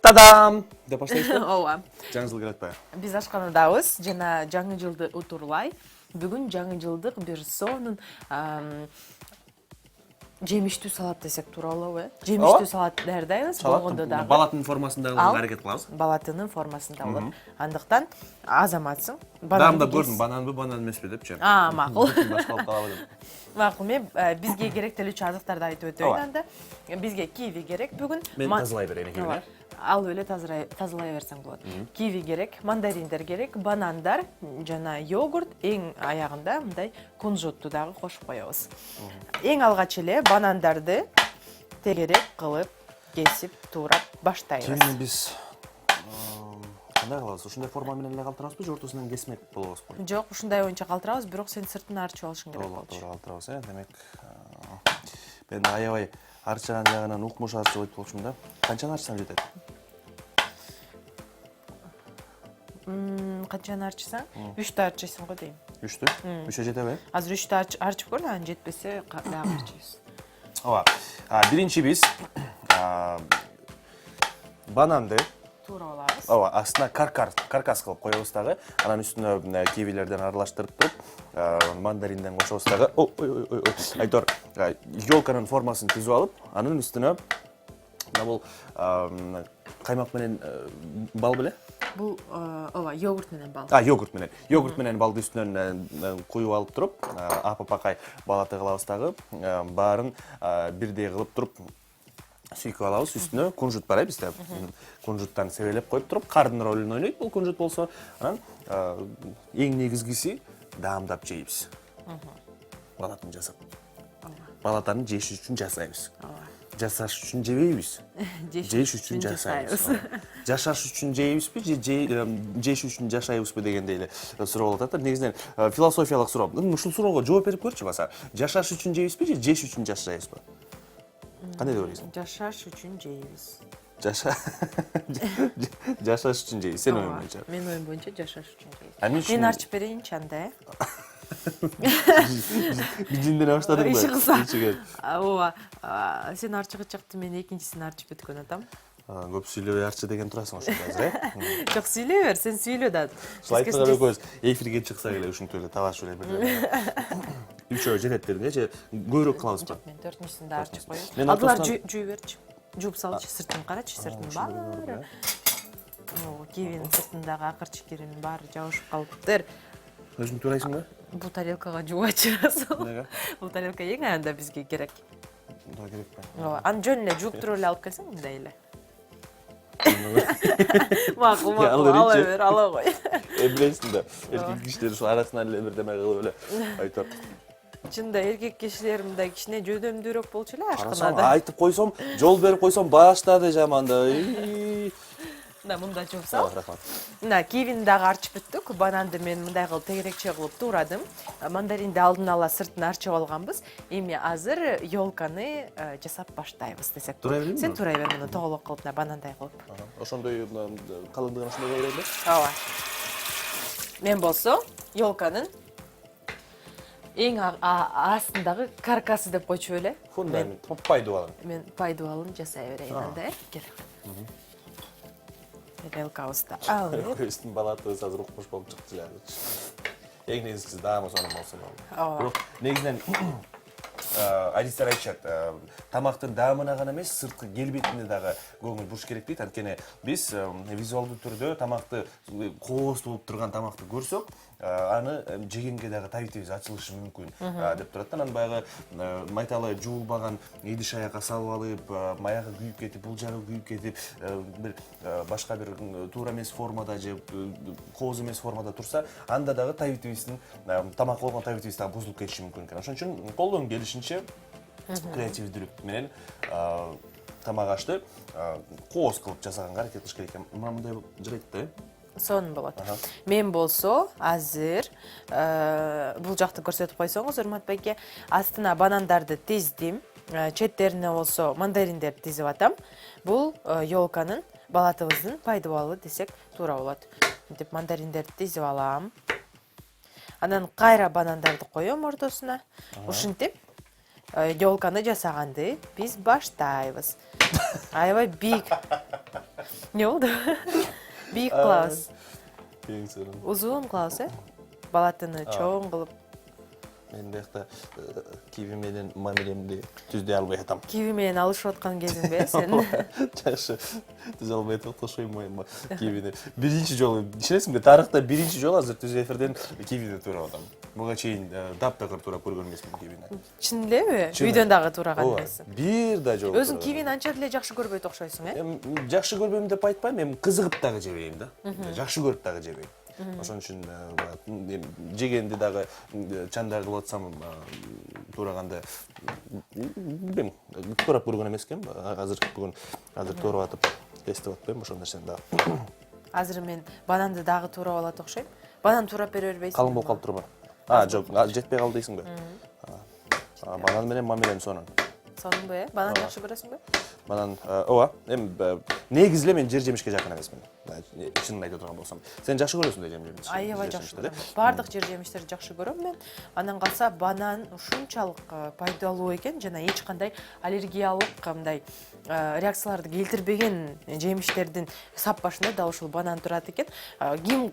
Тадам! Деп баштайсызбы? Ооба. Жаңы жыл келет атпайбы? Биз ашканадабыз жана жаңы жылды утурлай. Бүгүн жаңы жылдык бир сонун жемиштүү салат десек туура болобу, жемиштүү салат даярдайбыз. Болгондо дагы балаттын формасында кылганга аракет кылабыз. Балатынын формасында болот. Андыктан азаматсың. Дагы көрдүм, бананбы, банан эмеспи депчи. Макул. Башкалып калабы деп. Макул, мен бизге керектелүүчү азыктарды айтып өтөйүн анда. Бизге киви керек бүгүн. Мен тазалай берейин экенин. Алып эле тазалай берсең болот. Киви керек, мандариндер керек, банандар жана йогурт, эң аягында мындай кунжутту дагы кошуп коебуз. Эң алгач эле банандарды тегерек кылып, кесип, туурап баштайбыз. Кийин биз кандай кылабыз? Ушундай форма менен эле калтырабызбы, же ортосунан кесмек болобузбу? Жок, ушундай боюнча калтырабыз, бирок сен сыртын арчып алышың керек болчу. Туура калтырабыз, Демек, мен аябай арчаган жагынан укмуш арчып ойт болчумун да. Канчаны арчсам жетет? Канчаны арчысаң? 3 арчыйсың го дейм. 3тү? 3 жетеби? Азыр 3 арчып көр, анан жетпесе дагы арчыйбыз. Ооба. Биринчи биз бананды Туура алабыз. ооба, астына каркас кылып коебуз дагы. Анан үстүнө кивилерден аралаштырып туруп, мандаринден кошобуз дагы. Айтор, ёлканын формасын түзүп алып, анын үстүнө бул каймак менен бал беле? Бул ооба, йогурт менен бал. Йогурт менен. Йогурт менен балды үстүнөн куюп алып туруп, апа-пакай балаты кылабыз дагы. Баарын бирдей кылып туруп сүйкөп алабыз, үстүнө кунжут бар бизде. Кунжуттан себелеп коюп туруп, кардын ролун ойнойт бул кунжут болсо, анан эң негизгиси даамдап жейбиз. Балатын жасап. Балатаны жеш үчүн жасайбыз. Жасаш үчүн жебейбиз. Жеш үчүн жасайбыз. Жашаш үчүн жейбизби, же жеш үчүн жашайбызбы дегендей эле суроо болот да. Негизинен философиялык суроо. Ушул суроого жооп берип көрчү баса. Жашаш үчүн жейбизби, же жеш үчүн жашайбызбы? Кандай деп ойлойсуң? Жашаш үчүн жейбиз. Жашаш үчүн жейбиз. Сен оюң боюнча. Мен оюм боюнча жашаш үчүн жейбиз. Мен арчып берейинчи анда, Жиндене баштадың иши кылса. ба? Ооба. Сен арчыгычакты, мен экинчисин арчып өткөн атам. Көп сүйлөбөй арчы деген турасың ошондо азыр, Жок, сүйлөй бер, сен сүйлө да. Слайдтар экөөбүз эфирге чыксак эле ушинтип эле талашып эле бир. Үчөө жетет дедиң, же көбүрөөк кылабызбы? Жок, мен 4-сүндө арчып коём. Мен Алдылар ортосунан- жууп берчи. Жууп салчы, сыртын карачы, сыртын баары. Кивинин сыртындагы акырчыкеринин баары жабышып калыптыр. Өзүң туурайсың ба? Бул тарелкага жуубачы. Неге? Бул тарелка эң аянда бизге керек. Да керекпи? Ооба, аны жөн эле жууптуруп эле алып келсең мындай эле. Макул, ала кой. Билесиң да, эркек кишилер ушул арасынан эле бирдеме кылып эле айтор. Чында эркек кишилер мындай кичине жөдөмдүүрөөк болчу эле Карасаң, ашканада. айтып койсом, жол берип койсом баштады жаманда. Мына мында жуупсал. Рахмат. Мына кивини дагы арчып бүттүк. Бананды мен мындай кылып тегерекче кылып туурадым. Мандаринди алдын ала сыртын арчып алганбыз. Эми азыр ёлканы жасап баштайбыз десек. Турай берейинби? Сен турай бер, муну тоголок кылып, мына банандай кылып. Ошондой калыңдыгын ошондой кыла берейинби? Ооба. Мен болсо ёлканын эң астындагы каркасы деп койчу беле. Фундамент, пайдубалын. Мен пайдубалын жасай берейин анда, кел. Тарелкабызды алып. Көстүн балатыбыз азыр укмуш болуп чыкты эле. Эң негизгиси даамы сонун болсун. Ооба. Бирок негизинен адистер айтышат, тамактын даамына гана эмес, сырткы келбетине дагы көңүл буруш керек дейт. Анткени биз визуалдуу түрдө тамакты кооз болуп турган тамакты көрсөк, аны жегенге дагы табитибиз ачылышы мүмкүн деп турат. Анан баягы майталы жуулбаган идиш аякка салып алып, маягы күйүп кетип, бул жагы күйүп кетип, бир башка бир туура эмес формада же кооз эмес формада турса, анда дагы табитибиздин тамак болгон табитибиз дагы бузулуп кетиши мүмкүн экен. Ошон үчүн колдон келишинче креативдүүлүк менен тамак ашты кооз кылып жасаганга аракет кылыш керек экен. Мындай жарайт да. Сонун болот. Мен болсо азыр бул жакты көрсөтүп койсоңуз, урмат байке, астына банандарды тиздим. Четтерине болсо мандариндерди тизип атам. Бул ёлканын, балатыбыздын пайдубалы десек туура болот. Мынтип мандариндерди тизип алам. Анан кайра банандарды коём ортосуна. Ушинтип ёлканы жасаганды биз баштайбыз. Аябай бийик Не болду? Бийик кылабыз. Ең сырын. Узун кылабыз, балатыны чоң кылып. Мен бияқта киви менен мамилемди түздөй албай атам. Киви менен алышып аткан кезиңби сен? Жакшы түзө албай атып окшойм кивини. Биринчи жолу, ишенесиңби, тарыхта биринчи жолу азыр түз эфирден кивини туурап атам. Буга чейин таптакыр туурап көргөн эмесмин кивини. Чын элеби? Үйдөн дагы туураган эмессиң. Бир да жолу. Өзүң кивини анча деле жакшы көрбөйт окшойсуң, Жакшы көрбөйм деп айтпайм, эми кызыгып дагы жебейм да. Жакшы көрүп дагы жебейм. Ошон үчүн жегенди дагы чандай кылып атсам туураганда билбейм, туурап көргөн эмес экен. Азыр туурап атып эстеп атпайм ошол нерсени дагы. Азыр мен бананды дагы туурап алат окшойм. Банан туурап бере бербейсиң. Калың болуп калып турбу? Жок, жетпей калды дейсиңби? Банан менен мамилем сонун. Сонунбу, банан жакшы көрөсүңбү? Банан, ооба, эми негизи эле мен жер жемишке жакын эмесмин. Чынын айтып турган болсом. Сен жакшы көрөсүң да жер жемиш? Аябай жакшы көрөм. Бардык жер жемиштерди жакшы көрөм мен. Андан калса банан ушунчалык пайдалуу экен, жана эч кандай аллергиялык мындай реакцияларды келтирбеген жемиштердин саппашында дал ушул банан турат экен. Ким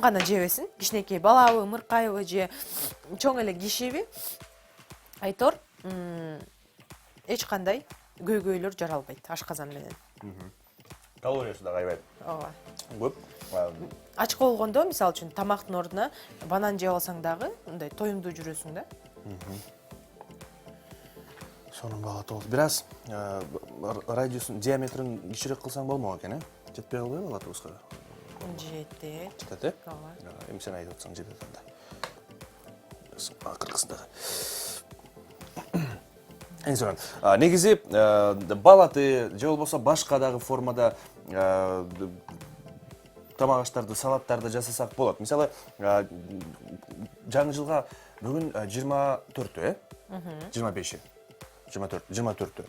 гана жебесин, кичинекей балабы, ымыркайбы же чоң эле кишиби айтор эч кандай көйгөйлөр жаралбайт ашказан менен. Калориясы да кайбайт. Ооба. Көп. Ачка болгондо, мисалы үчүн, тамактын ордуна банан жеп алсаң дагы мындай тоюмдуу жүрөсүң да. Сонун багат болду. Бир аз радиусун, диаметрин кичирээк кылсаң болмок экен, Жетпей калбайбы балатыбызга? Жетет. Жетет, Ооба. Эми сен айтып атсаң жетет анда. Акыркысындагы. Эң сонун. Негизи балаты же болбосо башка дагы формада тамак аштарды, салаттарды жасасак болот. Мисалы, жаңы жылга бүгүн 24-тө, 25-и. 24-тө.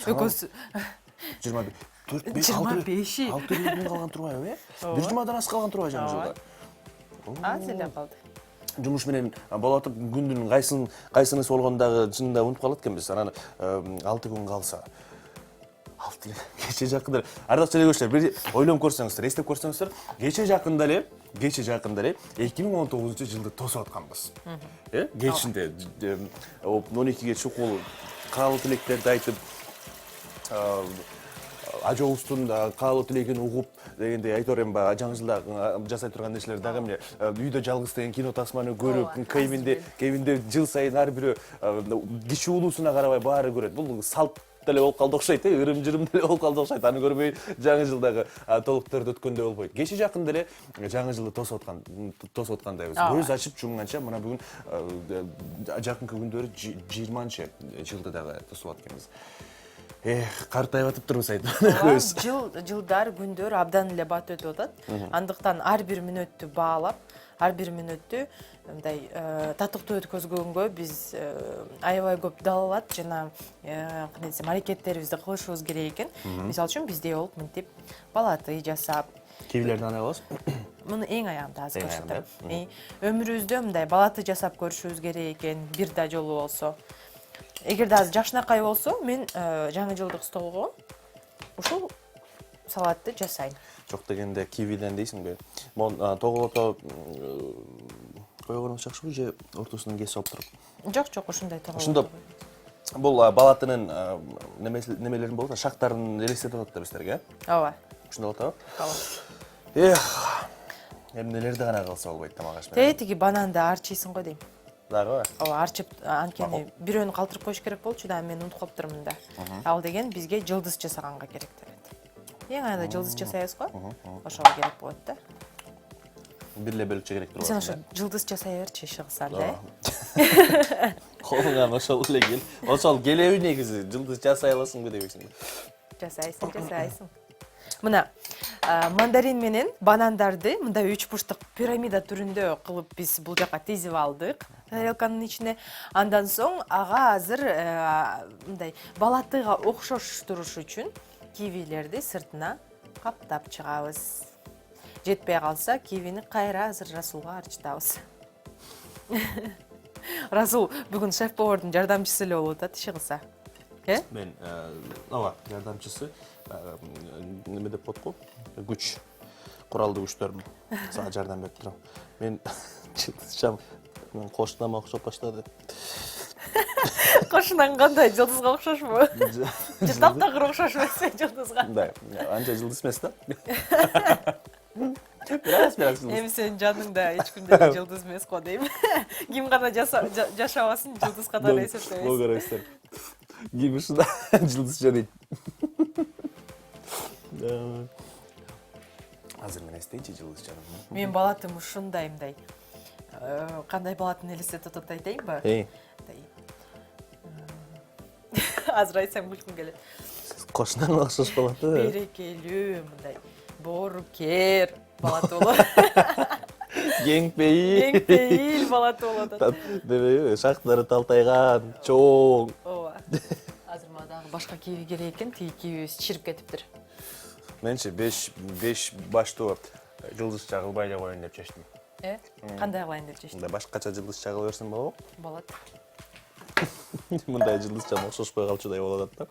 Экөөсү 25-и. 25-и. 6 күн калган турбайбы, Бир жумадан аз калган турбайбы жаңы жылга? Аз эле калды. Жумуш менен болуп атып күндүн кайсынысы болгондагы чынында унутуп калат экенбиз. Анан 6 күн калса. 6 кече жакында ардактуу эле бир ойлонуп көрсөңүздөр, эстеп көрсөңүздөр, кече жакында эле 2019-жылды тосуп атканбыз. Кечинде 12-ге чукул каалоо тилектерди айтып, ажообуздун каалоо тилегин угуп дегендей айтор эми жаңы жылда жасай турган нерселер дагы эмне үйдө жалгыз деген кино тасманы көрүп, кебинде жыл сайын ар бирөө кичи улуусуна карабай баары көрөт. Бул салт деле болуп калды окшойт, ырым-жырым деле болуп калды окшойт. Аны көрбөй жаңы жылдагы толуктарды өткөндөй болбойт. Кече жакында эле жаңы жылды тосуп аткандайбыз. Көз ачып жумганча мына бүгүн жакынкы күндөрү 20-жылды дагы тосуп атканбыз. Картайып атып турбуз айтып. Жылдар, күндөр абдан эле бат өтүп атат. Андыктан ар бир мүнөттү баалап, ар бир мүнөттү мындай татыктуу өткөзгөнгө биз аябай көп далалат жана кандай десем аракеттерибизди кылышыбыз керек экен. Мисалы үчүн биздей болуп мынтип балаты жасап, Кибилерди кандай кылабыз? муну эң аягында азыр көрсөтөм. Өмүрүбүздө мындай балаты жасап көрүшүбүз керек экен, бир да жолу болсо. Эгерде азыр жакшынакай болсо, мен жаңы жылдык столго ушул салатты жасайм. Жок дегенде кивиден дейсиңби? Могу тоголото койгонуңуз жакшыбы же ортосунан кесип алып туруп? Жок, ушундай тоголото. Ошондо бул балатынын немелерин болот, шактарын элестетип атат да бизтерге, Ооба. Ушундай болот, Ооба. Эмнелерди гана кылса болбойт тамак аш менен. Тиги бананды арчыйсың го дейм. Дагы? Ооба, арчып анткени бирөөнү калтырып коюш керек болчу да, мен унутуп калыптырмын да. Ал деген бизге жылдыз жасаганга керек делет. Эң аягында жылдыз жасайбыз го? Ошого керек болот да. Бир эле бөлүкчө керек турат. Сен ошо жылдыз жасай берчи шыгысан да. Колуңан ошол эле кел. Ошол келеби негизи жылдыз жасай аласыңбы дебейсиңби? Жасайсың. Мына мандарин менен банандарды мындай 3 бурчтук пирамида түрүндө кылып биз бул жака тизип алдык. Тарелканын ичине. Андан соң ага азыр мындай балатыга окшош туруш үчүн кивилерди сыртына каптап чыгабыз. Жетпей калса, кивини кайра азыр Расулга арчытабыз. Расул бүгүн шеф-повардын жардамчысы эле болуп атат, иши кылса. Мен ооба жардамчысы неме деп коет го күч куралдуу күчтөрмүн сага жардам берип турам. Мен жылдызчам кошунама окшоп баштады. Кошунан кандай жылдызга окшошпу? Же таптакыр окшош эмеспи жылдызга? Мындай анча жылдыз эмес да. Бираз жылдыз. Эми сенин жаныңда эч кимде жылдыз эмес го дейм. Ким гана жашабасын жылдыз катары эсептебейсиз. Бул карайсыздар. Ким ушунда жылдызча дейт. Азыр мен эстейинчи жылдызчаны. Мен балатым ушундай мындай. Кандай балатын элестетип атат айтайынбы? Азыр айтсам күлкүм келет. Кошунаңа окшош болот да. Берекелүү мындай боорукер балаты болот. Кеңпейил балаты болот. Дебеби, шактары талтайган, чоң. Ооба. Азыр мага дагы башка кийүү керек экен, тиги кийүүбүз чирип кетиптир. Менчи 5 баштуу жылдызча кылбай эле коеюн деп чечтим. Кандай кылайын деп чечтим? Мындай башкача жылдызча кыла берсем болобу? Болот. Мындай жылдызча окшошпой калчудай болот да.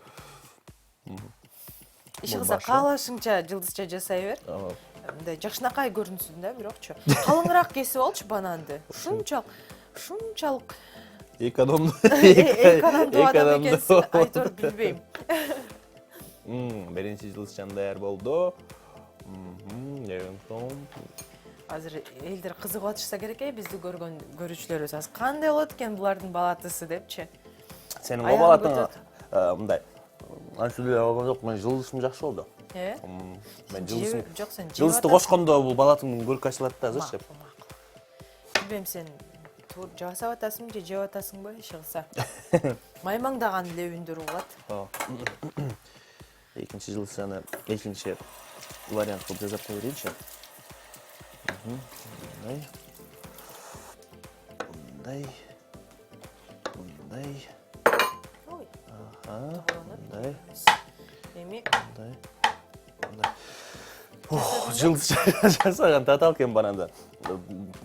Иши кылса каалашыңча жылдызча жасай бер. Мындай жакшынакай көрүнсүн да, бирокчу. Калыңыраак кесип алчу бананды. Ушунчалык Экономдуу адам экенсин, айтор билбейм. Биринчи жылдызчам даяр болду. Азыр элдер кызыгып атышса керек бизди көргөн көрүүчүлөрүбүз. Азыр кандай болот экен булардын балатысы депчи. Сенин о балатың мындай. Антиде алган жок, мен жылдызым жакшы болду. Мен жылдызым. Жок, сен Жылдызды кошкондо бул балатымдын көркү ачылат да азырчы. Билбейм, сен жасап атасың же жеп атасыңбы иши кылса. Маймаңдаган эле үндүр угат. Экинчи жылдызчаны экинчи вариант кылып жасап кое берейинчи. Мындай. Ой. Мындай. Эми Жылдыз жасаган татал экен бананда.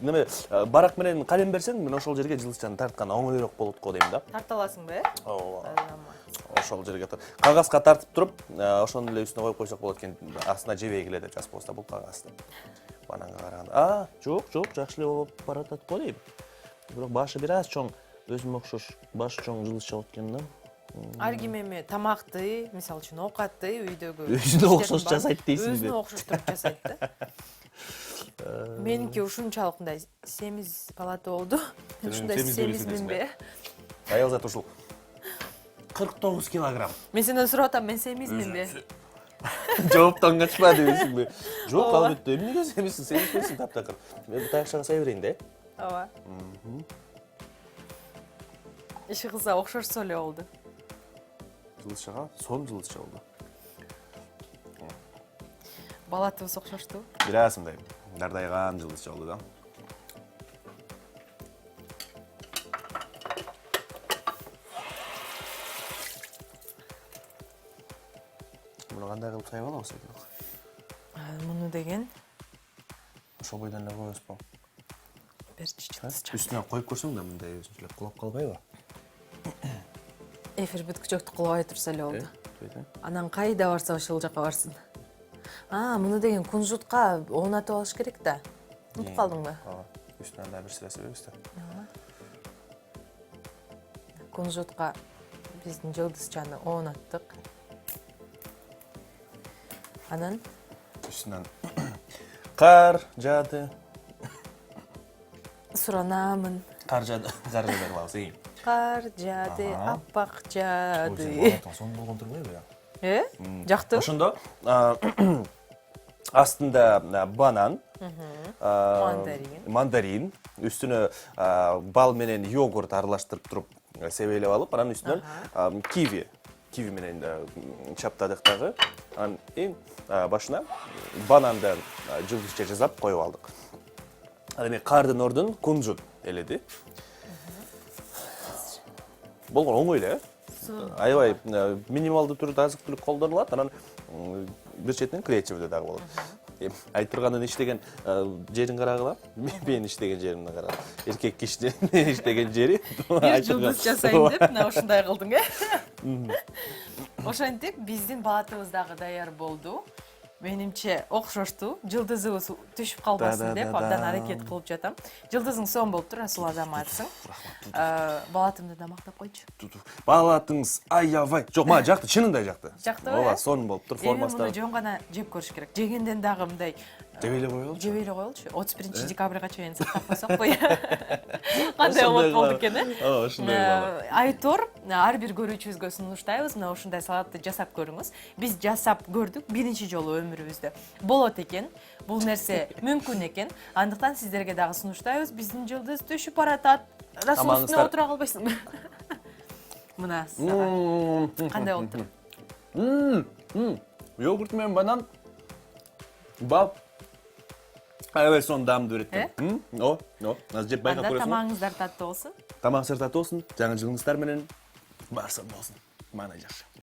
Неме барак менен калем берсең, мен ошол жерге жылдызчаны тарткан оңоюраак болот го дейм да. тарта аласыңбы, Ооба. Ошол жерге кагазга тартып туруп, ошонун эле үстүнө коюп койсок болот экен. Астына жебей келе деп жазып койсо бул кагазды. Бананга караганда. Жок, жакшы эле болуп баратат го дейм. Бирок башы бир аз чоң, өзүмө окшош башы чоң жылдызча болот экен да. ар ким эми тамакты, мисалы үчүн оокатты үйдөгү өзүнө окшош жасайт дейсиңби? Өзүнө окшоштуруп жасайт да. Меники ушунчалык мындай семиз палата болду. Ушундай семизминби? Аялзат ушул 49 килограмм. Мен сенден сурап атам, мен семизминби? Жооптон качпа дебейсиңби? Жок, албетте. Эмнеге семизсиң? Семизбейсиң таптакыр. Мен таяшчага сай берейин да. Ооба. Иши кылса окшошсо эле болду. Жылдызчага сон жылдызча болду. Балатыбыз окшошту. Бир аз мындай дардайган жылдызча болду да. Муну кандай кылып сай болобуз экен? Муну деген Ошол бойдон эле коебузбу? берчи жылдызча. Үстүнө коюп көрсөң да мындай өзүнчөлүк кулап калбайбы? Эфир бүткүчөктү кулабай турса эле болду. Анан кайда барса ошол жака барсын. Муну деген кунжутка оонатып алыш керек да. Унутуп калдыңбы? Ооба. Үстүнө да бир сыра себебиз да. Кунжутка биздин жылдызчаны оонаттык. Анан Үстүнөн кар жаады. суранамын. Кар жаады берип алабыз. Кар жаады, аппак жаады. Сон болгон турбайбы? Жакты? Ошондо астында банан, мандарин, үстүнө бал менен йогурт аралаштырып туруп себелеп алып, анан үстүнөн киви менен чаптадык дагы. Анан эң башына бананды жылдызча жасап коюп алдык. Ал эми кардын ордун кунжут эледи. Болгон оңой эле. Аябай минималдуу түрдө азык түлүк колдонулат, анан бир четинен креативдүү дагы болот. Айтырганын иштеген жерин карагыла. Мен иштеген жеримди карагыла. Эркек кишинин иштеген жери. Бир жылдыз жасайын деп, мына ушундай кылдың, Ошентип биздин баатыбыз дагы даяр болду. Менимче окшошту. Жылдызыбыз түшүп калбасын деп абдан аракет кылып жатам. Жылдызың сонун болуптур, Расул Азаматсың. Балатымды да мактап койчу. Балатыңыз аябай. Жок, мага жакты, чынында жакты. Жактыбы? Ооба, сонун болуптур, формасы Муну да. жөн гана жеп көрүш керек. Жегенден дагы мындай Жебей эле коелучу. жебей эле коелучу. 31 декабрга чейин сактап койсокпу? Кандай болот болду экен, Ооба, ушундай болот. Айтор ар бир көрүүчүбүзгө сунуштайбыз. Мына ушундай салатты жасап көрүңүз. Биз жасап көрдүк биринчи жолу өмүрүбүздө. Болот экен. Бул нерсе мүмкүн экен. Андыктан сиздерге дагы сунуштайбыз. Биздин жылдыз түшүп баратат. Расул үстүнө отура калбайсыңбы? Мына кандай болуптур? Йогурт менен банан. Бал. Аябай сонун даамды берет экен. Азыр жеп байкап Анда көрөсүң. тамагыңыздар таттуу болсун. Тамагыңыздар таттуу болсун. Жаңы жылыңыздар менен барсын болсун. Мана жакшы.